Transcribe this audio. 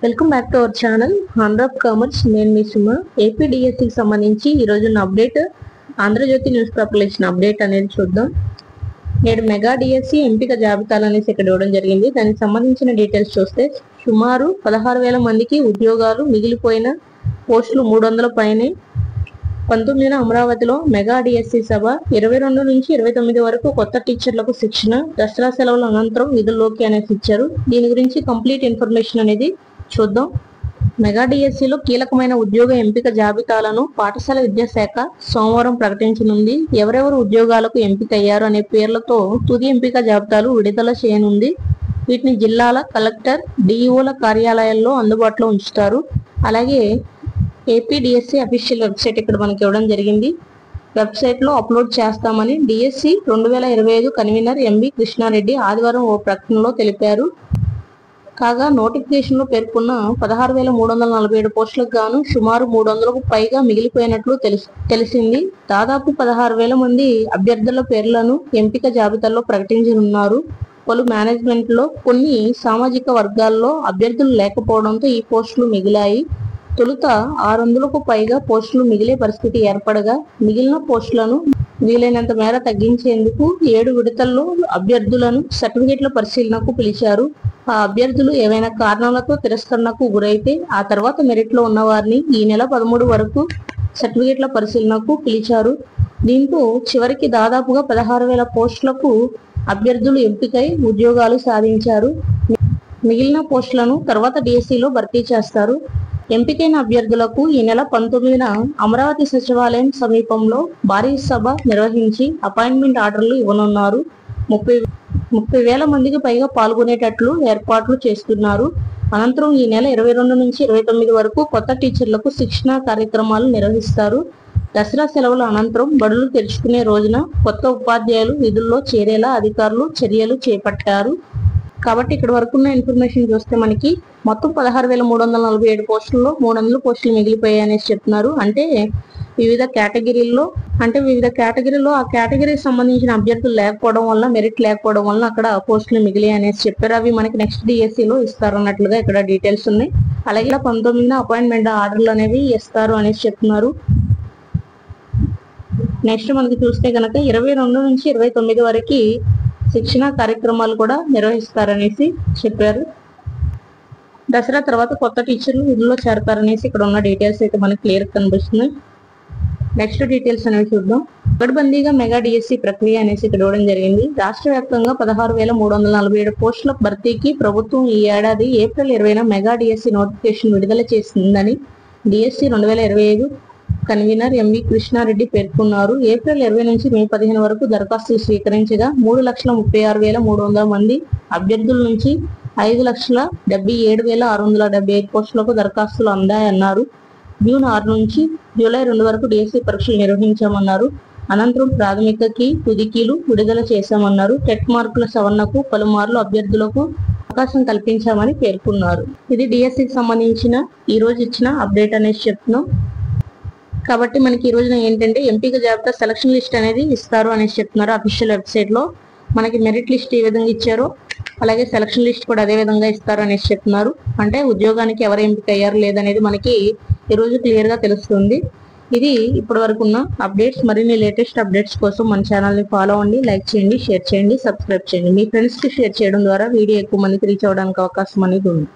Welcome back to our channel Andhra commerce. నేను మీ సుమ. ఏపీడిఎస్సికి సంబంధించి ఈ రోజు అప్డేట్ ఆంధ్రజ్యోతి న్యూస్ పేపర్లో ఇచ్చిన అప్డేట్ అనేది చూద్దాం. నేడు మెగా డిఎస్సి ఎంపిక జాబితాలు అనేసి ఇక్కడ ఇవ్వడం జరిగింది. దానికి సంబంధించిన డీటెయిల్స్ చూస్తే సుమారు 16,000 మందికి ఉద్యోగాలు, మిగిలిపోయిన పోస్టులు 300 పైనే. 19న అమరావతిలో మెగా డిఎస్సి సభ. 22 నుంచి 29 వరకు కొత్త టీచర్లకు శిక్షణ. దసరా సెలవుల అనంతరం విధుల్లోకి అనేసి ఇచ్చారు. దీని గురించి కంప్లీట్ ఇన్ఫర్మేషన్ అనేది చూద్దాం. మెగా డిఎస్సిలో కీలకమైన ఉద్యోగ ఎంపిక జాబితాలను పాఠశాల విద్యాశాఖ సోమవారం ప్రకటించనుంది. ఎవరెవరు ఉద్యోగాలకు ఎంపికయ్యారు అనే పేర్లతో తుది ఎంపిక జాబితాలు విడుదల చేయనుంది. వీటిని జిల్లాల కలెక్టర్, డిఈఓల కార్యాలయాల్లో అందుబాటులో ఉంచుతారు. అలాగే ఏపీడిఎస్సి అఫీషియల్ వెబ్సైట్ ఇక్కడ మనకి ఇవ్వడం జరిగింది. వెబ్సైట్ లో అప్లోడ్ చేస్తామని డిఎస్సి 2025 కన్వీనర్ ఎంవి కృష్ణారెడ్డి ఆదివారం ఓ ప్రకటనలో తెలిపారు. కాగా నోటిఫికేషన్ లో పేర్కొన్న 16,347 పోస్టులకు గాను సుమారు 300కు పైగా మిగిలిపోయినట్లు తెలిసింది. దాదాపు 16,000 మంది అభ్యర్థుల పేర్లను ఎంపిక జాబితాలో ప్రకటించనున్నారు. పలు మేనేజ్మెంట్ లో, కొన్ని సామాజిక వర్గాల్లో అభ్యర్థులు లేకపోవడంతో ఈ పోస్టులు మిగిలాయి. తొలుత 600కు పైగా పోస్టులు మిగిలే పరిస్థితి ఏర్పడగా మిగిలిన పోస్టులను వీలైనంత మేర తగ్గించేందుకు 7 విడతల్లో అభ్యర్థులను సర్టిఫికేట్ల పరిశీలనకు పిలిచారు. ఆ అభ్యర్థులు ఏవైనా కారణాలతో తిరస్కరణకు గురైతే ఆ తర్వాత మెరిట్ లో ఉన్న వారిని ఈ నెల 13 వరకు సర్టిఫికేట్ల పరిశీలనకు పిలిచారు. దీంతో చివరికి దాదాపుగా 16,000 పోస్టులకు అభ్యర్థులు ఎంపికై ఉద్యోగాలు సాధించారు. మిగిలిన పోస్టులను తర్వాత డిఎస్సిలో భర్తీ చేస్తారు. ఎంపికైన అభ్యర్థులకు ఈ నెల 19న అమరావతి సచివాలయం సమీపంలో భారీ సభ నిర్వహించి అపాయింట్మెంట్ ఆర్డర్లు ఇవ్వనున్నారు. 30,000 మందికి పైగా పాల్గొనేటట్లు ఏర్పాట్లు చేస్తున్నారు. అనంతరం ఈ నెల 22 నుంచి 29 వరకు కొత్త టీచర్లకు శిక్షణ కార్యక్రమాలు నిర్వహిస్తారు. దసరా సెలవుల అనంతరం బడులు తెరుచుకునే రోజున కొత్త ఉపాధ్యాయులు విధుల్లో చేరేలా అధికారులు చర్యలు చేపట్టారు. కాబట్టి ఇక్కడ వరకు ఉన్న ఇన్ఫర్మేషన్ చూస్తే మనకి మొత్తం 16,347 పోస్టుల్లో 300 పోస్టులు మిగిలిపోయాయి అనేసి చెప్తున్నారు. అంటే వివిధ కేటగిరీల్లో ఆ కేటగిరీకి సంబంధించిన అభ్యర్థులు లేకపోవడం వల్ల, మెరిట్ లేకపోవడం వల్ల అక్కడ పోస్టులు మిగిలాయి అనేసి చెప్పారు. అవి మనకి నెక్స్ట్ డిఎస్సిలో ఇస్తారు అన్నట్లుగా ఇక్కడ డీటెయిల్స్ ఉన్నాయి. అలాగే 19న అపాయింట్మెంట్ ఆర్డర్లు అనేవి ఇస్తారు అనేసి చెప్తున్నారు. నెక్స్ట్ మనకి చూస్తే కనుక 22 నుంచి 29 వరకు శిక్షణ కార్యక్రమాలు కూడా నిర్వహిస్తారనేసి చెప్పారు. దసరా తర్వాత కొత్త టీచర్లు విధుల్లో చేరతారనేసి ఇక్కడ ఉన్న డీటెయిల్స్ అయితే మనకి క్లియర్ కనిపిస్తున్నాయి. నెక్స్ట్ డీటెయిల్స్ అనేవి చూద్దాం. పకడ్బందీగా మెగా డిఎస్సి ప్రక్రియ అనేసి ఇక్కడ ఇవ్వడం జరిగింది. రాష్ట్ర వ్యాప్తంగా 16,347 పోస్టుల భర్తీకి ప్రభుత్వం ఈ ఏడాది ఏప్రిల్ 20న మెగా డిఎస్సి నోటిఫికేషన్ విడుదల చేసిందని డిఎస్సి 2025 కన్వీనర్ ఎంవి కృష్ణారెడ్డి పేర్కొన్నారు. ఏప్రిల్ 20 నుంచి మే 15 వరకు దరఖాస్తులు స్వీకరించగా 3,36,300 మంది అభ్యర్థుల నుంచి 5,77,675 పోస్టులకు దరఖాస్తులు అందాయన్నారు. జూన్ 6 నుంచి జూలై 2 వరకు డిఎస్సి పరీక్షలు నిర్వహించామన్నారు. అనంతరం ప్రాథమికకి, తుదికీలు విడుదల చేశామన్నారు. టెట్ మార్కుల సవరణకు పలుమార్లు అభ్యర్థులకు అవకాశం కల్పించామని పేర్కొన్నారు. ఇది డిఎస్సికి సంబంధించిన ఈ రోజు ఇచ్చిన అప్డేట్ అనేసి చెప్తున్నాం. కాబట్టి మనకి ఈ రోజున ఏంటంటే ఎంపిక జాబితా సెలక్షన్ లిస్ట్ అనేది ఇస్తారు అనేసి చెప్తున్నారు. అఫీషియల్ వెబ్సైట్ లో మనకి మెరిట్ లిస్ట్ ఏ విధంగా ఇచ్చారో అలాగే సెలక్షన్ లిస్ట్ కూడా అదే విధంగా ఇస్తారు అనేసి చెప్తున్నారు. అంటే ఉద్యోగానికి ఎవరు ఎంపిక అయ్యారు లేదనేది మనకి ఈ రోజు క్లియర్ గా తెలుస్తుంది. ఇది ఇప్పటి వరకు ఉన్న అప్డేట్స్. మరిన్ని లేటెస్ట్ అప్డేట్స్ కోసం మన ఛానల్ ని ఫాలో అవ్వండి, లైక్ చేయండి, షేర్ చేయండి, సబ్స్క్రైబ్ చేయండి. మీ ఫ్రెండ్స్ కి షేర్ చేయడం ద్వారా వీడియో ఎక్కువ మందికి రీచ్ అవ్వడానికి అవకాశం అనేది ఉంది.